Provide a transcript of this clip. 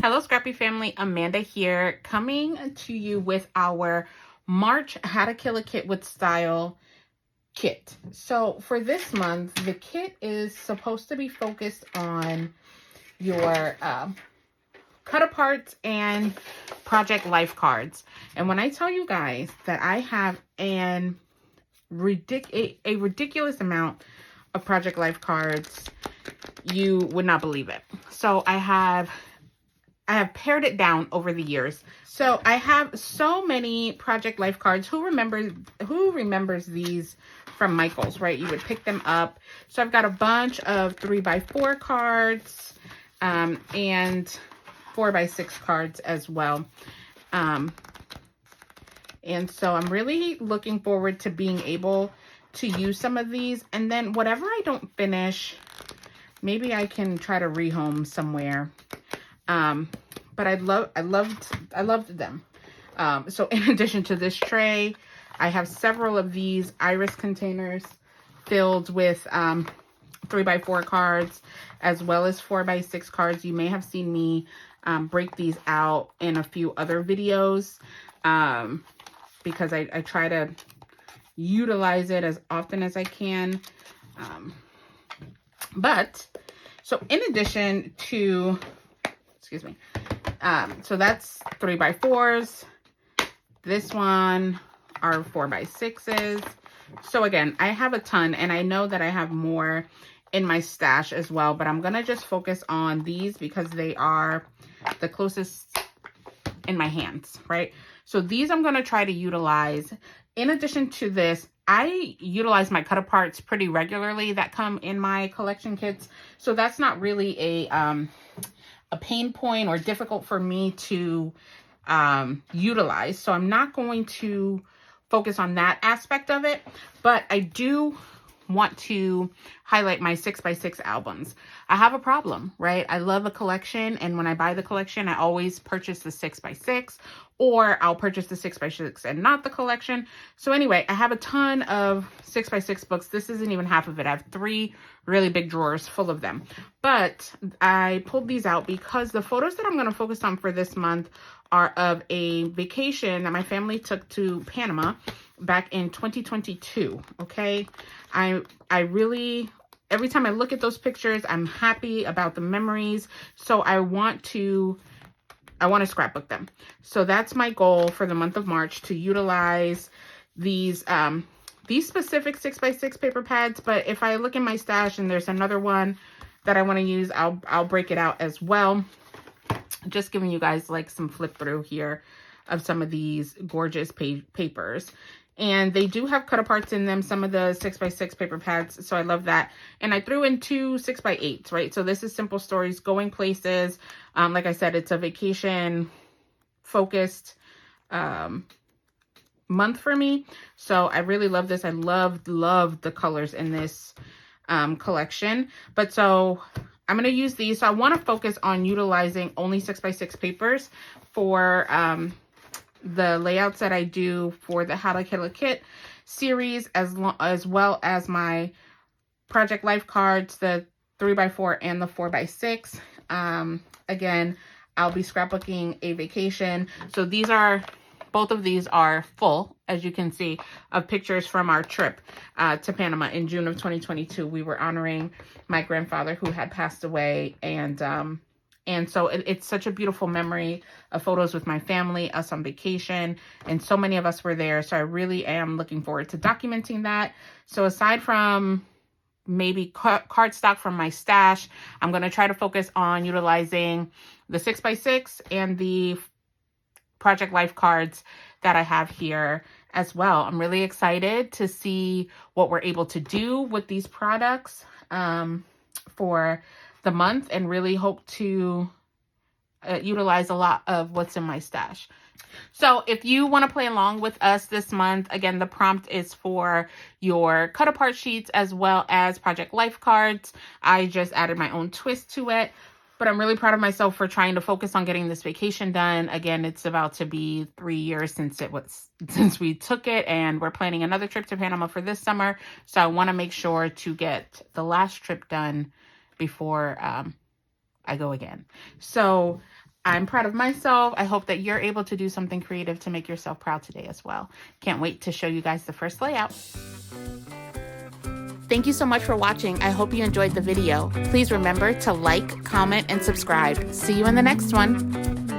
Hello, Scrappy family. Amanda here, coming to you with our March How to Kill a Kit with Style kit. So for this month, the kit is supposed to be focused on your cut-aparts and project life cards. And when I tell you guys that I have a ridiculous amount of project life cards, you would not believe it. So I have pared it down over the years. So I have so many project life cards. Who remembers these from Michael's, right? You would pick them up. So I've got a bunch of 3x4 cards and 4x6 cards as well. And so I'm really looking forward to being able to use some of these. And then whatever I don't finish, maybe I can try to rehome somewhere. But I loved them. So in addition to this tray, I have several of these iris containers filled with 3x4 cards, as well as 4x6 cards. You may have seen me break these out in a few other videos because I try to utilize it as often as I can. So in addition to, excuse me, so that's 3x4s. This one are 4x6s. So again, I have a ton, and I know that I have more in my stash as well, but I'm going to just focus on these because they are the closest in my hands, right? So these I'm going to try to utilize. In addition to this, I utilize my cut-aparts pretty regularly that come in my collection kits. So that's not really a pain point or difficult for me to utilize. So I'm not going to focus on that aspect of it, but I do want to highlight my 6x6 albums. I have a problem, right? I love a collection, and when I buy the collection, I always purchase the 6x6, or I'll purchase the 6x6 and not the collection. So anyway, I have a ton of 6x6 books. This isn't even half of it. I have 3 really big drawers full of them. But I pulled these out because the photos that I'm going to focus on for this month are of a vacation that my family took to Panama back in 2022, okay? I really, every time I look at those pictures, I'm happy about the memories. So I want to scrapbook them. So that's my goal for the month of March, to utilize these specific 6x6 paper pads. But if I look in my stash and there's another one that I want to use, I'll break it out as well. Just giving you guys like some flip through here of some of these gorgeous papers. And they do have cut-aparts in them, some of the 6x6 paper pads, so I love that. And I threw in 2 6x8s, right? So this is Simple Stories, Going Places. Like I said, it's a vacation-focused month for me. So I really love this. I love the colors in this collection. But so I'm going to use these. So I want to focus on utilizing only 6x6 papers for the layouts that I do for the How to Kill a Kit series, as well as my project life cards, the 3x4 and the 4x6. Again, I'll be scrapbooking a vacation. So both of these are full, as you can see, of pictures from our trip to Panama in June of 2022. We were honoring my grandfather who had passed away, and so it's such a beautiful memory of photos with my family, us on vacation, and so many of us were there. So I really am looking forward to documenting that. So aside from maybe cardstock from my stash, I'm going to try to focus on utilizing the 6x6 and the project life cards that I have here as well. I'm really excited to see what we're able to do with these products for the month, and really hope to utilize a lot of what's in my stash. So if you want to play along with us this month, again, the prompt is for your cut-apart sheets as well as project life cards. I just added my own twist to it, but I'm really proud of myself for trying to focus on getting this vacation done. Again, it's about to be 3 years since we took it, and we're planning another trip to Panama for this summer. So I want to make sure to get the last trip done before I go again. So I'm proud of myself. I hope that you're able to do something creative to make yourself proud today as well. Can't wait to show you guys the first layout. Thank you so much for watching. I hope you enjoyed the video. Please remember to like, comment, and subscribe. See you in the next one.